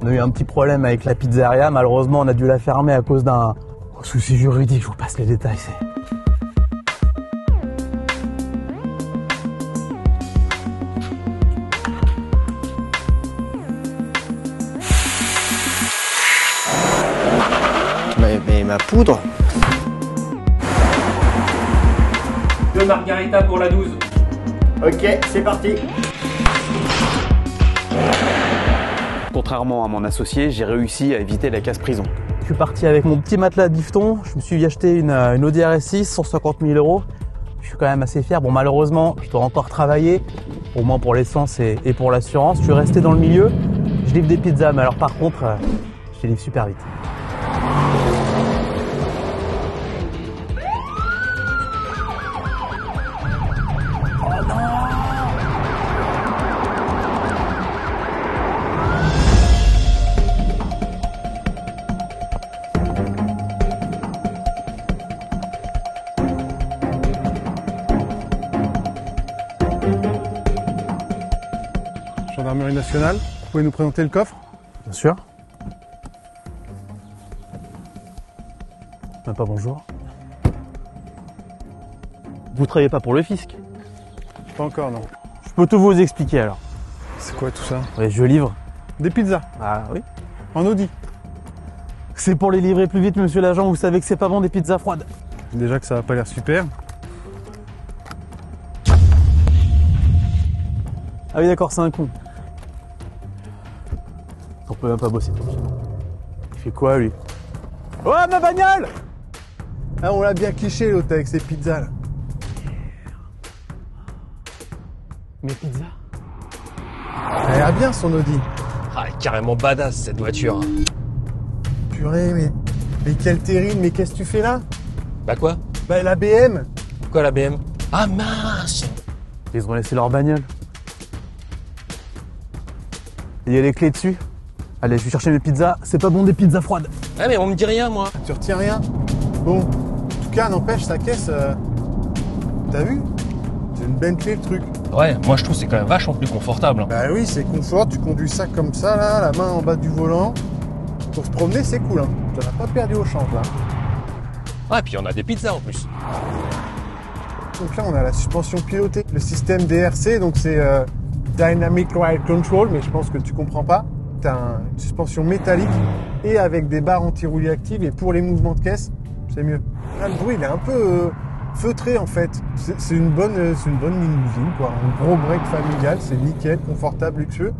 On a eu un petit problème avec la pizzeria, malheureusement on a dû la fermer à cause d'un souci juridique, je vous passe les détails. Mais ma poudre. 2 margaritas pour la 12. Ok, c'est parti. Contrairement à mon associé, j'ai réussi à éviter la casse-prison. Je suis parti avec mon petit matelas de bifton, je me suis acheté une Audi RS6, 150 000 €. Je suis quand même assez fier. Bon, malheureusement, je dois encore travailler, au moins pour l'essence et pour l'assurance. Je suis resté dans le milieu, je livre des pizzas, mais alors par contre, je les livre super vite. Gendarmerie nationale, vous pouvez nous présenter le coffre? Bien sûr. Même pas bonjour. Vous travaillez pas pour le fisc? Pas encore, non. Je peux tout vous expliquer alors. C'est quoi tout ça? Oui, je livre. Des pizzas? Ah oui. En Audi? C'est pour les livrer plus vite, monsieur l'agent, vous savez que c'est pas bon des pizzas froides. Déjà que ça va pas l'air super. Ah oui d'accord, c'est un con. On peut même pas bosser. Il fait quoi lui? Oh ma bagnole! Ah, on l'a bien cliché l'autre avec ses pizzas là. Mes pizzas? Elle a l'air bien son Audi. Ah, carrément badass cette voiture. Purée, mais quel terrible, mais qu'est-ce que tu fais là? Bah quoi? Bah la BM. Pourquoi la BM? Ah mince! Ils ont laissé leur bagnole. Il y a les clés dessus. Allez, je vais chercher mes pizzas. C'est pas bon des pizzas froides. Ah mais on me dit rien moi. Tu retiens rien? Bon, en tout cas, n'empêche, sa caisse, t'as vu? C'est une Bentley le truc. Ouais, moi je trouve que c'est quand même vachement plus confortable. Bah oui, c'est confort, tu conduis ça comme ça là, la main en bas du volant. Pour se promener, c'est cool, hein. T'en as pas perdu au change là. Ah et puis on a des pizzas en plus. Donc là, on a la suspension pilotée, le système DRC, donc c'est Dynamic Ride Control, mais je pense que tu comprends pas. T'as une suspension métallique et avec des barres anti-roulis actives, et pour les mouvements de caisse, c'est mieux. Là, le bruit, il est un peu feutré en fait. C'est une bonne limousine, quoi. Un gros break familial, c'est nickel, confortable, luxueux.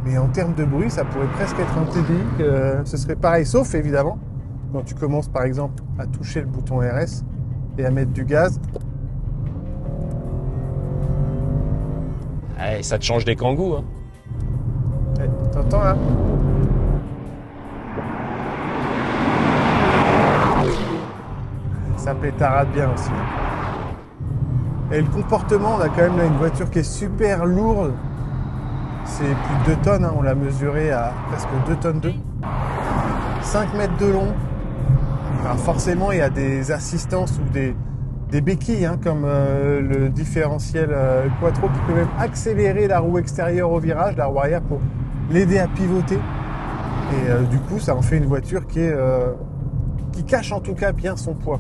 Mais en termes de bruit, ça pourrait presque être un TDI. Ce serait pareil, sauf évidemment quand tu commences par exemple à toucher le bouton RS et à mettre du gaz. Ouais, ça te change des kangous. Hein. Hey, t'entends là? Ça pétarade bien aussi. Et le comportement, on a quand même là une voiture qui est super lourde. C'est plus de 2 tonnes, hein. On l'a mesuré à presque 2 tonnes 2. 5 mètres de long. Alors forcément, il y a des assistances ou des béquilles, hein, comme le différentiel Quattro qui peut même accélérer la roue extérieure au virage, la roue arrière pour l'aider à pivoter. Et du coup, ça en fait une voiture qui cache en tout cas bien son poids.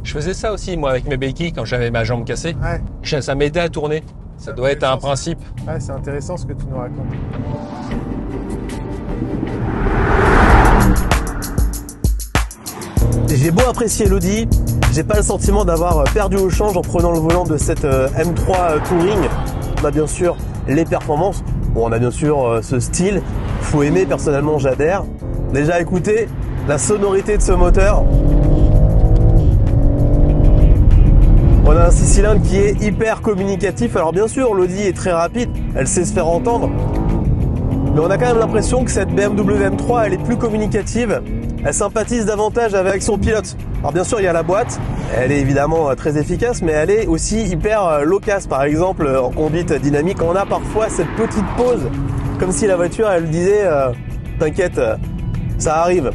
Je faisais ça aussi moi avec mes béquilles quand j'avais ma jambe cassée. Ouais. Ça m'aidait à tourner. Ça doit être un principe. Ouais, c'est intéressant ce que tu nous racontes. J'ai beau apprécier l'Audi, j'ai pas le sentiment d'avoir perdu au change en prenant le volant de cette M3 Touring. On a bien sûr les performances, bon, on a bien sûr ce style, faut aimer, personnellement j'adhère. Déjà écoutez la sonorité de ce moteur. On a un 6 cylindres qui est hyper communicatif. Alors bien sûr l'Audi est très rapide, elle sait se faire entendre. Mais on a quand même l'impression que cette BMW M3 elle est plus communicative. Elle sympathise davantage avec son pilote. Alors bien sûr il y a la boîte, elle est évidemment très efficace, mais elle est aussi hyper loquace. Par exemple en conduite dynamique, on a parfois cette petite pause, comme si la voiture elle disait t'inquiète, ça arrive.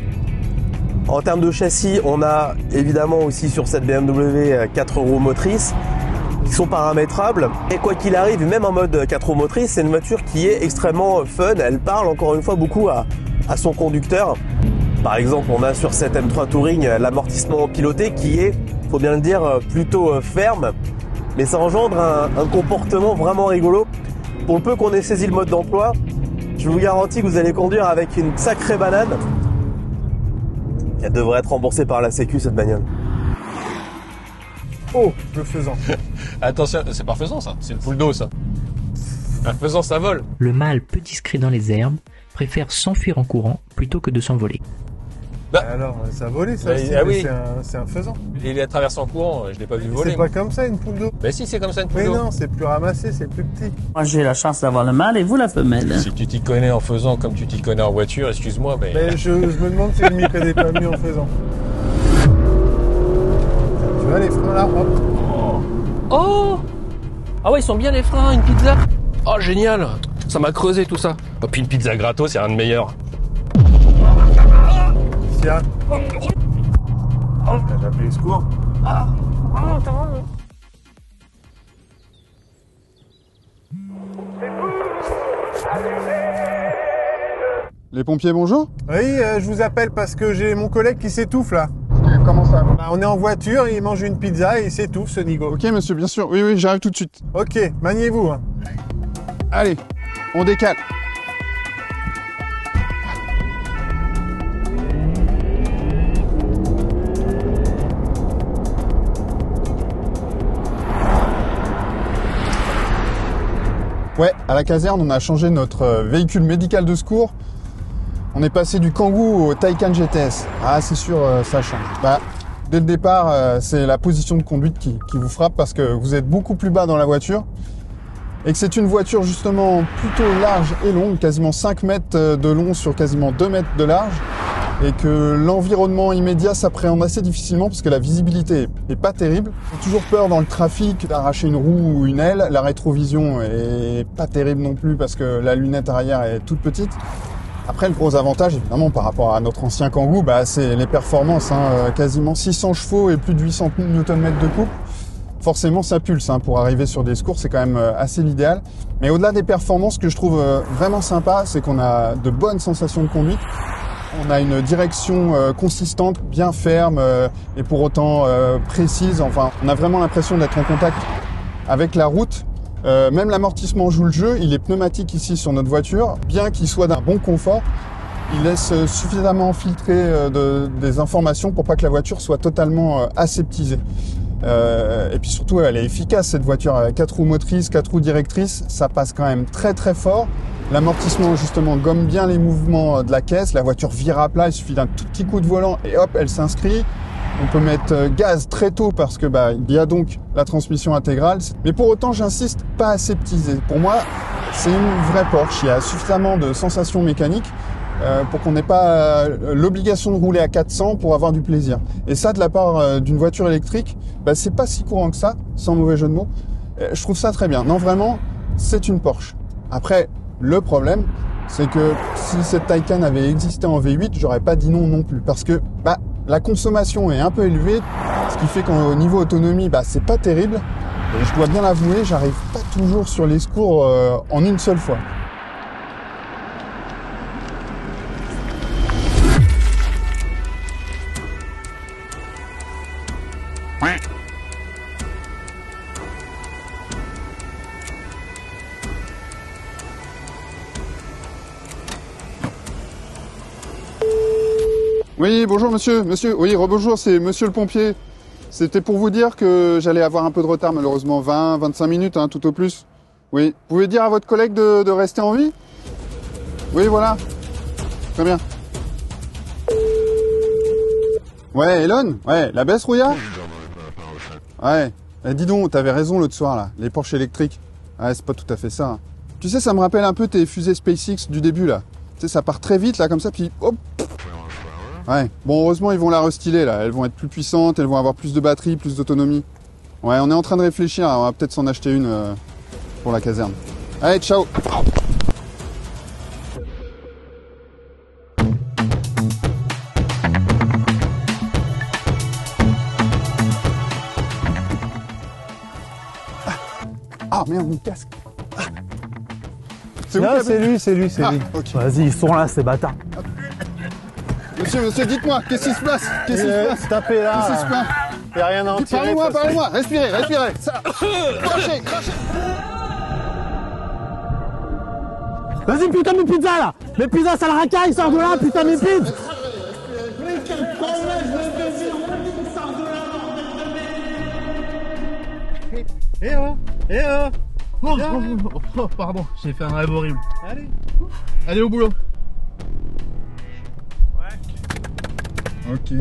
En termes de châssis, on a évidemment aussi sur cette BMW 4 roues motrices qui sont paramétrables. Et quoi qu'il arrive, même en mode 4 roues motrices, c'est une voiture qui est extrêmement fun. Elle parle encore une fois beaucoup à son conducteur. Par exemple, on a sur cette M3 Touring l'amortissement piloté qui est, faut bien le dire, plutôt ferme, mais ça engendre un comportement vraiment rigolo. Pour le peu qu'on ait saisi le mode d'emploi, je vous garantis que vous allez conduire avec une sacrée banane. Elle devrait être remboursée par la Sécu, cette bagnole. Oh, le faisan. Attention, c'est pas faisant ça, c'est le poule d'eau ça. Un faisan ça vole. Le mâle peu discret dans les herbes préfère s'enfuir en courant plutôt que de s'envoler. Alors, ça a volé ça aussi, Ah mais oui. c'est un faisan. Il a traversé en courant, je l'ai pas vu voler. C'est pas comme ça une poule d'eau. Mais si, c'est comme ça une poule Mais d'eau. non, c'est plus ramassé, c'est plus petit. Moi, j'ai la chance d'avoir le mâle et vous la femelle. Si tu t'y connais en faisant comme tu t'y connais en voiture, excuse-moi, mais... Mais je me demande si je m'y connais pas mieux en faisant. Tu vois les freins là, hop. Oh! Ah ouais, ils sont bien les freins, une pizza. Oh, génial! Ça m'a creusé tout ça. Oh, puis une pizza gratos, c'est rien de meilleur. Tiens. J'ai appelé les secours. Les pompiers, bonjour. Oui, je vous appelle parce que j'ai mon collègue qui s'étouffe là. Comment ça? Bah, on est en voiture, il mange une pizza et il s'étouffe ce nigo. Ok, monsieur, bien sûr. Oui, oui, j'arrive tout de suite. Ok, maniez-vous. Hein. Allez, on décale. Ouais, à la caserne, on a changé notre véhicule médical de secours. On est passé du Kangoo au Taycan GTS. Ah, c'est sûr, ça change. Bah, dès le départ, c'est la position de conduite qui vous frappe parce que vous êtes beaucoup plus bas dans la voiture et que c'est une voiture justement plutôt large et longue, quasiment 5 mètres de long sur quasiment 2 mètres de large, et que l'environnement immédiat s'appréhende assez difficilement parce que la visibilité est pas terrible. J'ai toujours peur dans le trafic d'arracher une roue ou une aile. La rétrovision est pas terrible non plus parce que la lunette arrière est toute petite. Après, le gros avantage, évidemment, par rapport à notre ancien Kangoo, bah, c'est les performances. Quasiment 600 chevaux et plus de 800 Nm de couple. Forcément, ça pulse. Pour arriver sur des secours, c'est quand même assez l'idéal. Mais au-delà des performances, ce que je trouve vraiment sympa, c'est qu'on a de bonnes sensations de conduite. On a une direction consistante, bien ferme et pour autant précise. Enfin, on a vraiment l'impression d'être en contact avec la route. Même l'amortissement joue le jeu. Il est pneumatique ici sur notre voiture. Bien qu'il soit d'un bon confort, il laisse suffisamment filtrer des informations pour pas que la voiture soit totalement aseptisée. Et puis surtout, elle est efficace cette voiture. 4 roues motrices, 4 roues directrices, ça passe quand même très très fort. L'amortissement justement gomme bien les mouvements de la caisse. La voiture vire à plat, il suffit d'un tout petit coup de volant et hop, elle s'inscrit. On peut mettre gaz très tôt parce que il y a donc la transmission intégrale. Mais pour autant, j'insiste, pas aseptisé. Pour moi, c'est une vraie Porsche. Il y a suffisamment de sensations mécaniques pour qu'on n'ait pas l'obligation de rouler à 400 pour avoir du plaisir. Et ça, de la part d'une voiture électrique, c'est pas si courant que ça, sans mauvais jeu de mots. Je trouve ça très bien. Non, vraiment, c'est une Porsche. Après, le problème, c'est que si cette Taycan avait existé en V8, j'aurais pas dit non plus. Parce que la consommation est un peu élevée, ce qui fait qu'au niveau autonomie, c'est pas terrible. Et je dois bien l'avouer, j'arrive pas toujours sur les secours en une seule fois. Oui, bonjour monsieur. Oui, rebonjour, c'est monsieur le pompier. C'était pour vous dire que j'allais avoir un peu de retard malheureusement, 20-25 minutes tout au plus. Oui, vous pouvez dire à votre collègue de rester en vie? Oui, voilà. Très bien. Ouais, Elon? Ouais, la baisse rouillard? Ouais. Dis donc, t'avais raison l'autre soir là, les Porsche électriques. Ouais, c'est pas tout à fait ça. Tu sais, ça me rappelle un peu tes fusées SpaceX du début là. Tu sais, ça part très vite là comme ça, puis hop. Ouais, bon heureusement ils vont la restyler là, elles vont être plus puissantes, elles vont avoir plus de batterie, plus d'autonomie. Ouais, on est en train de réfléchir, on va peut-être s'en acheter une pour la caserne. Allez, ciao. Ah merde, mon casque. C'est où Non, qui a c'est lui, c'est lui, c'est Ah, lui. ok. Vas-y, ils sont là, ces bâtards. Monsieur, dites-moi, qu'est-ce qui se passe? Qu'est-ce qui se passe? Tapez là. Qu'est-ce qui se passe? Y a rien à en tirer. Parlez-moi, de toute façon. parlez-moi, respirez. Ça. Crachez. Vas-y, putain, mes pizzas, là. Mes pizzas, ça le racaille, sors de là, putain, mes pizzas. Oh, pardon, j'ai fait un rêve horrible. Allez au boulot. Ok.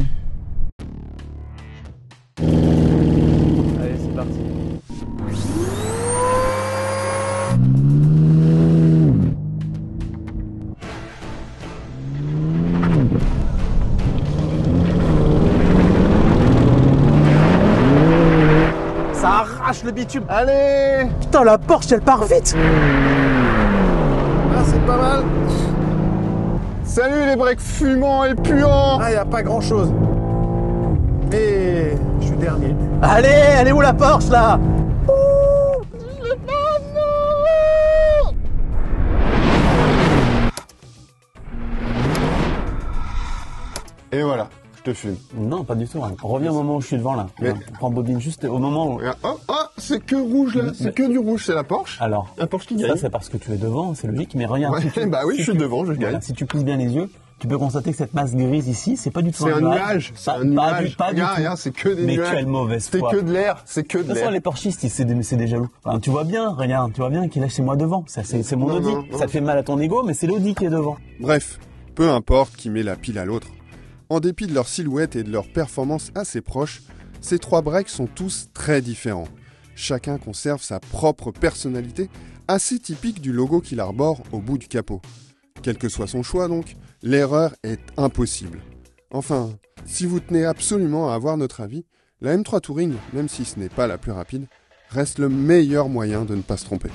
Allez, c'est parti. Ça arrache le bitume. Allez. Putain, la Porsche, elle part vite. Ah, c'est pas mal. Salut les breaks fumants et puants. Ah, y a pas grand chose. Mais je suis dernier. Allez, elle est où la Porsche, là? Et voilà, je te fume. Non, pas du tout. Hein. Reviens au moment où je suis devant là. Mais- Prends bobine juste au moment où... Regarde. Oh, c'est que rouge là, c'est que du rouge, c'est la Porsche. Alors, Un Porsche qui ça gagne. c'est parce que tu es devant, c'est logique, mais regarde. Ouais, si tu- bah oui, si je suis tu- devant, je voilà, gagne. si tu pousses bien les yeux, tu peux constater que cette masse grise ici, c'est pas du tout C'est un nuage, c'est un nuage. Pas du tout. Regarde, c'est que des mais nuages. quelle mauvaise C'est foi. que de l'air, c'est que De de toute façon, l'air. les Porschistes, c'est des jaloux. Enfin, tu vois bien, regarde, tu vois bien qu'il est chez moi devant. Ça, c'est mon Non, Audi. non, non. Ça te fait mal à ton ego, mais c'est l'Audi qui est devant. Bref, peu importe qui met la pile à l'autre. En dépit de leur silhouette et de leur performance assez proches, ces trois breaks sont tous très différents. Chacun conserve sa propre personnalité, assez typique du logo qu'il arbore au bout du capot. Quel que soit son choix donc, l'erreur est impossible. Enfin, si vous tenez absolument à avoir notre avis, la M3 Touring, même si ce n'est pas la plus rapide, reste le meilleur moyen de ne pas se tromper.